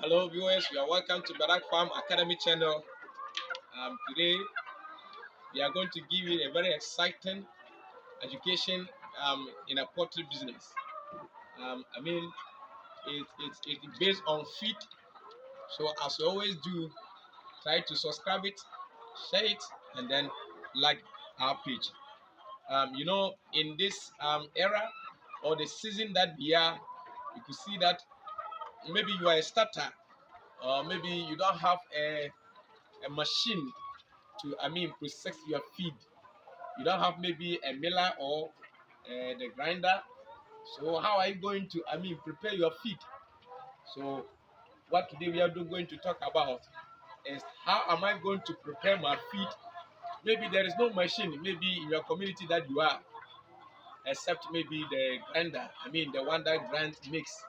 Hello, viewers. You are welcome to Barak Farm Academy channel. Today, we are going to give you a very exciting education in a poultry business. I mean, it's based on feed. So, as we always do, try to subscribe it, share it, and then like our page. In this era or the season that we are, you could see that maybe you are a starter, or maybe you don't have a machine to process your feed. You don't have maybe a miller or the grinder. So how are you going to prepare your feed? So what today we are going to talk about is how am I going to prepare my feed? Maybe there is no machine maybe in your community that you are, except maybe the grinder, the one that grinds mix.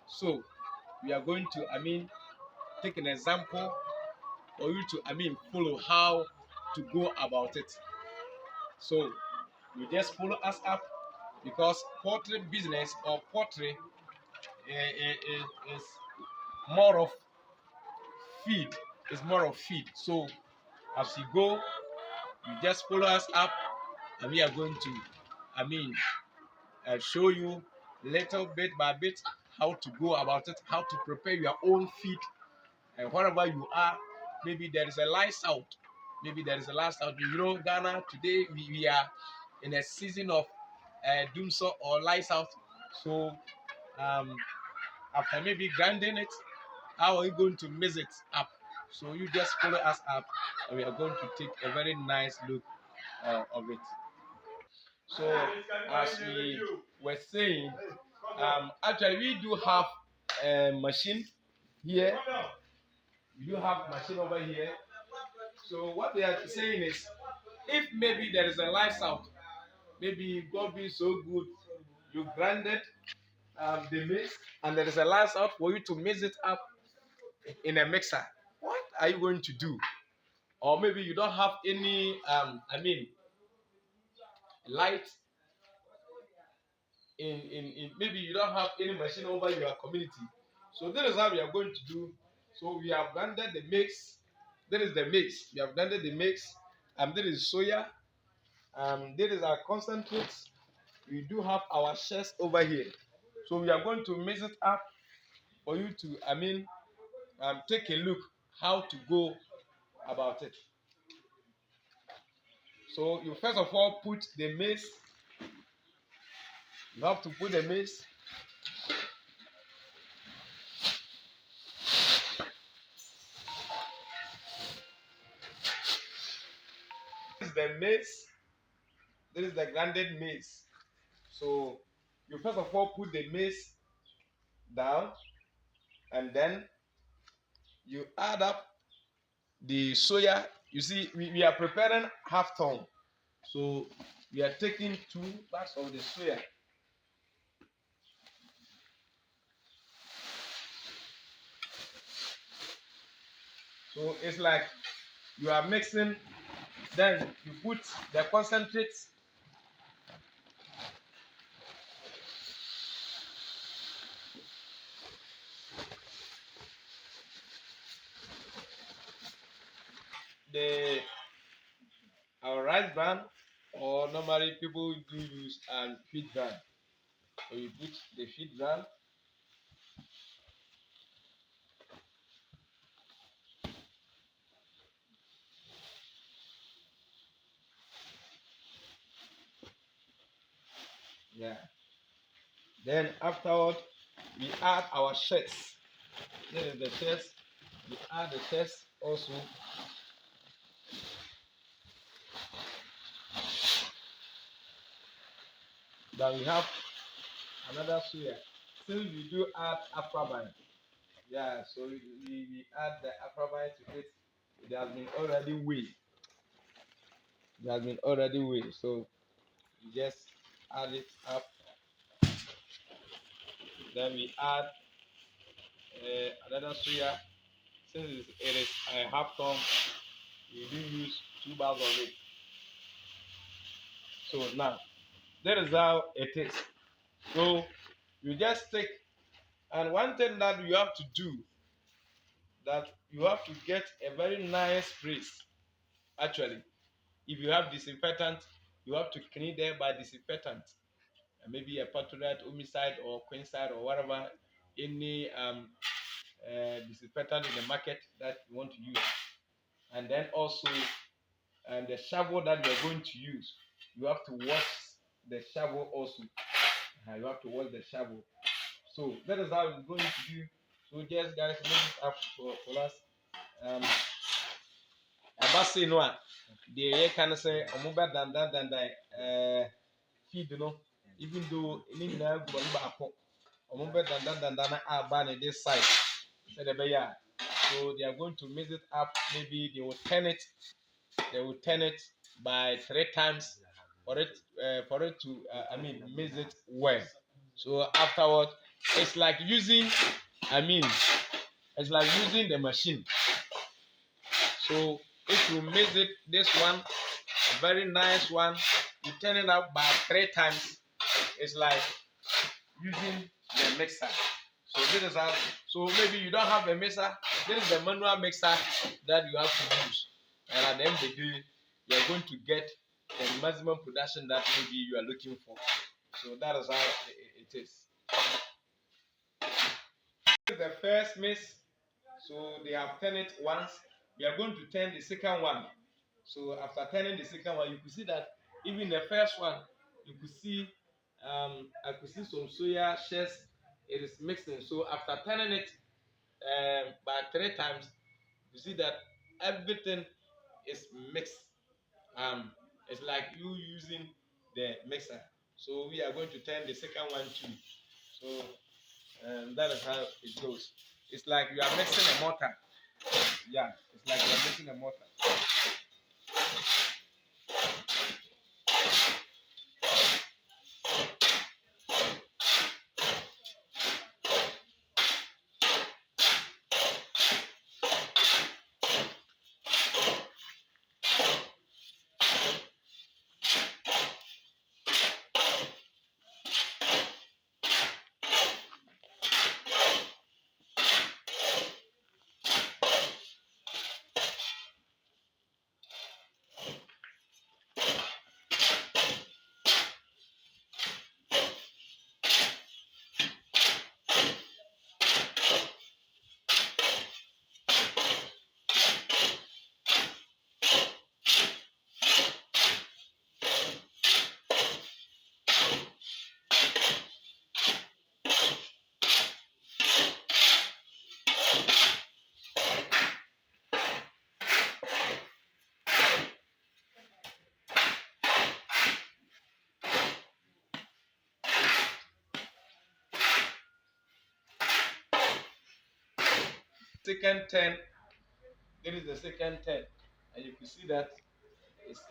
So we are going to take an example for you to follow how to go about it. So you just follow us up, because poultry business or poultry is more of feed. It's more of feed. So as you go, you just follow us up, and we are going to, I mean, show you little bit by bit how to go about it, how to prepare your own feed, and wherever you are, maybe there is a lights out. Maybe there is a lights out. Ghana today we are in a season of doomsday or lights out. So um, after maybe grinding it, how are you going to mix it up? So you just follow us up, and we are going to take a very nice look of it. So as we were saying, actually we do have a machine here. We do have machine over here. So what they are saying is, if maybe there is a lights out, maybe God being so good, you grinded the mix, and there is a lights out for you to mix it up in a mixer. What are you going to do? Or maybe you don't have any light in maybe you don't have any machine over your community. So this is how we are going to do. So we have blended the mix. This is the mix. We have blended the mix. This is soya. This is our concentrates. We do have our shells over here. So we are going to mix it up for you to take a look how to go about it. So you first of all put the maize. You have to put the maize. This is the maize. This is the grinded maize. So you first of all put the maize down, and then you add up the soya. You see, we are preparing half ton. So we are taking 2 bags of the soya. So it's like you are mixing, then you put the concentrates. The our rice bran, or normally people do use feed bran. So you put the feed bran. Yeah. Then afterward, we add our shirts. This is the shirts. We add the shirts also. Then we have another suya. Still, we do add aquabine. Yeah, so we add the aquabine to it. It has been already weighed. It has been already weighed. So we just add it up. Then we add another suya. Since it is a half ton, we do use 2 bags of it. So now, that is how it is. So you just take, and one thing that you have to do that you have to get a very nice place. Actually, if you have disinfectant, you have to clean them by disinfectant. Maybe a Patriot, Homicide, or Queenside, or whatever, any disinfectant in the market that you want to use. And then also, the shovel that you are going to use, you have to wash the shovel also. You have to wash the shovel. So that is how it's going to do. So just guys, make it up for us. Abasi no a deɛ yɛka no sɛ ɔmo bɛ dandan feed no, even though ne nyinaa gu ɔno baako, ɔmo bɛ dandan na aba ne this side sɛdeɛ ɛbɛyɛ a, so they are going to mix it up. Maybe they will turn it by 3 times for it to mix it well. So afterward, it's like using the machine. So if you mix it, this one, a very nice one, you turn it up by 3 times. It's like using the mixer. So this is how. So maybe you don't have a mixer. This is the manual mixer that you have to use. And at the end of the day, you are going to get the maximum production that maybe you are looking for. So that is how it is. This is the first mix. So they have turned it once. We are going to turn the second one. So after turning the second one, you could see that even the first one, you could see I could see some soya shells. It is mixing. So after turning it by 3 times, you see that everything is mixed. It's like you using the mixer. So we are going to turn the second one too. So that is how it goes. It's like you are mixing a mortar. Yeah, it's like you are mixing a mortar. Second 10. This is the second 10, and you can see that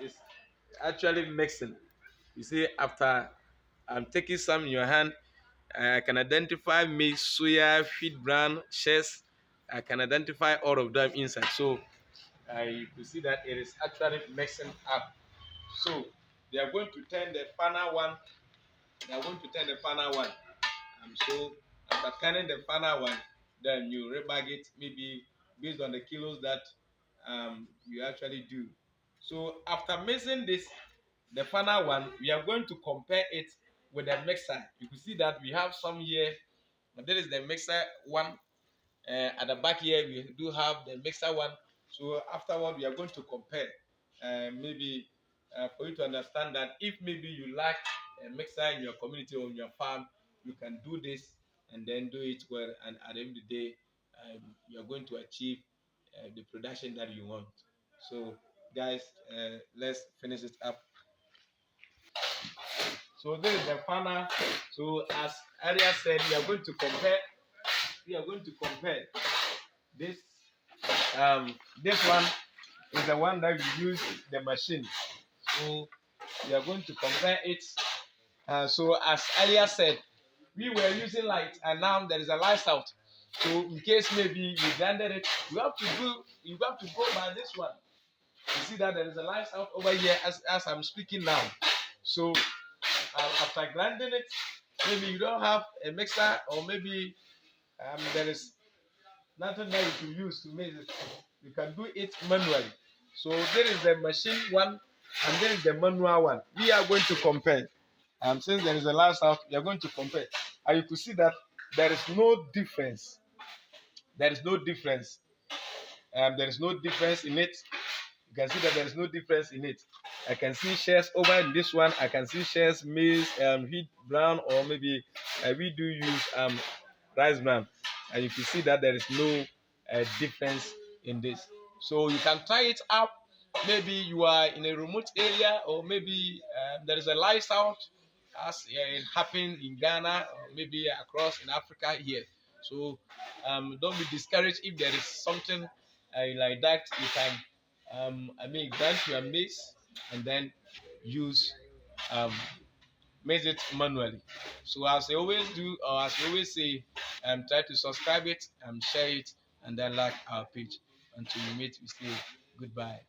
it's actually mixing. You see, after I'm taking some in your hand, I can identify maize, soya, wheat bran, chess. I can identify all of them inside. So you can see that it is actually mixing up. So they are going to turn the final one. They are going to turn the final one. So after turning the final one, then you rebag it maybe based on the kilos that you actually do. So after mixing this, the final one, we are going to compare it with the mixer. You can see that we have some here. There is the mixer one. At the back here, we do have the mixer one. So afterward, we are going to compare. Maybe for you to understand that if maybe you lack a mixer in your community or in your farm, you can do this and then do it well. And at the end of the day, you are going to achieve the production that you want. So, guys, let's finish it up. So this is the final. So as earlier said, we are going to compare. We are going to compare this. This one is the one that we use the machine. So we are going to compare it. So as earlier said, we were using light, and now there is a light out. So in case maybe you blended it, you have to go by this one. You see that there is a light out over here as I'm speaking now. So after grinding it, maybe you don't have a mixer, or maybe there is nothing that you can use to make it. You can do it manually. So there is the machine one and there is the manual one. We are going to compare. Since there is a last out, we are going to compare. And you could see that there is no difference. There is no difference. There is no difference in it. You can see that there is no difference in it. I can see shares over in this one. I can see shares maize, wheat brown, or maybe we do use rice bran, and you can see that there is no difference in this. So you can try it out. Maybe you are in a remote area, or maybe there is a lifestyle as it happened in Ghana, or maybe across in Africa here. So don't be discouraged if there is something like that. You can, grant your maize and then use um, made it manually. So as I always do, or as we always say, try to subscribe it, share it, and then like our page. Until we meet, we say goodbye.